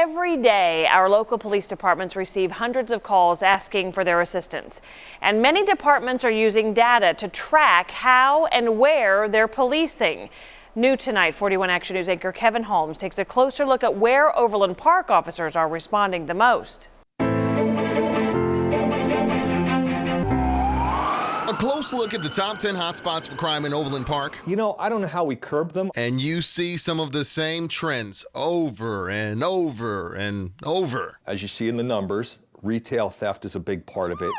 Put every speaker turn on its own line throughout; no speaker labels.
Every day, our local police departments receive hundreds of calls asking for their assistance. And many departments are using data to track how and where they're policing. New tonight, 41 Action News anchor Kevin Holmes takes a closer look at where Overland Park officers are responding the most.
A close look at the top 10 hotspots for crime in Overland Park.
You know, I don't know how we curb them.
And you see some of the same trends over and over and over.
As you see in the numbers, retail theft is a big part of it.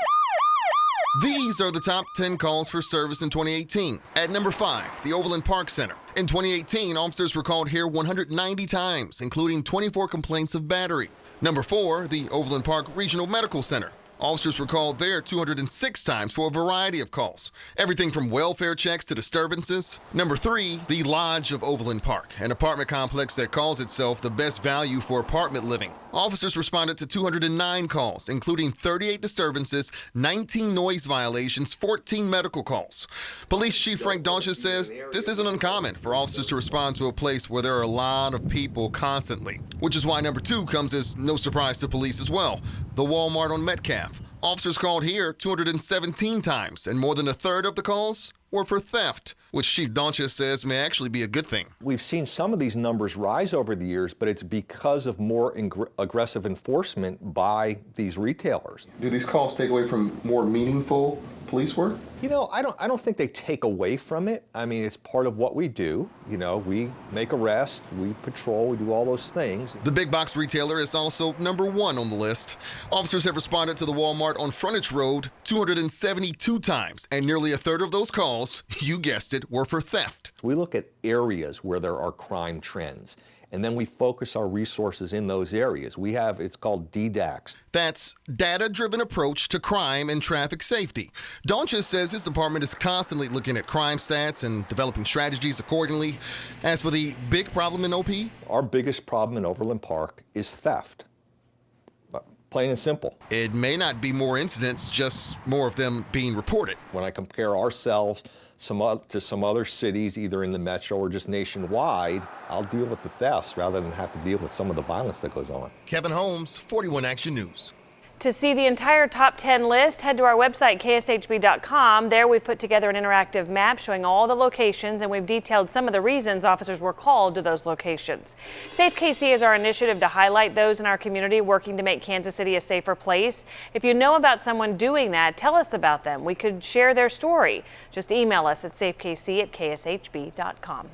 These are the top 10 calls for service in 2018. At number 5, the Overland Park Center. In 2018, officers were called here 190 times, including 24 complaints of battery. Number 4, the Overland Park Regional Medical Center. Officers were called there 206 times for a variety of calls, everything from welfare checks to disturbances. Number 3, the Lodge of Overland Park, an apartment complex that calls itself the best value for apartment living. Officers responded to 209 calls, including 38 disturbances, 19 noise violations, 14 medical calls. Police Chief Frank Donchez says this isn't uncommon for officers to respond to a place where there are a lot of people constantly, which is why number 2 comes as no surprise to police as well. The Walmart on Metcalf. Officers called here 217 times, and more than a third of the calls were for theft, which Chief Donchez says may actually be a good thing.
We've seen some of these numbers rise over the years, but it's because of more aggressive enforcement by these retailers.
Do these calls take away from more meaningful police work?
You know, I don't think they take away from it. I mean, it's part of what we do. You know, we make arrests, we patrol, we do all those things.
The big box retailer is also number 1 on the list. Officers have responded to the Walmart on Frontage Road 272 times, and nearly a third of those calls, you guessed it, were for theft.
We look at areas where there are crime trends, and then we focus our resources in those areas. It's called DDAX.
That's data-driven approach to crime and traffic safety. Donchez says his department is constantly looking at crime stats and developing strategies accordingly. As for the big problem in OP?
Our biggest problem in Overland Park is theft. Plain and simple.
It may not be more incidents, just more of them being reported.
When I compare ourselves to some other cities, either in the metro or just nationwide, I'll deal with the thefts rather than have to deal with some of the violence that goes on.
Kevin Holmes, 41 Action News.
To see the entire top 10 list, head to our website, kshb.com. There we've put together an interactive map showing all the locations, and we've detailed some of the reasons officers were called to those locations. Safe KC is our initiative to highlight those in our community working to make Kansas City a safer place. If you know about someone doing that, tell us about them. We could share their story. Just email us at safekc@kshb.com.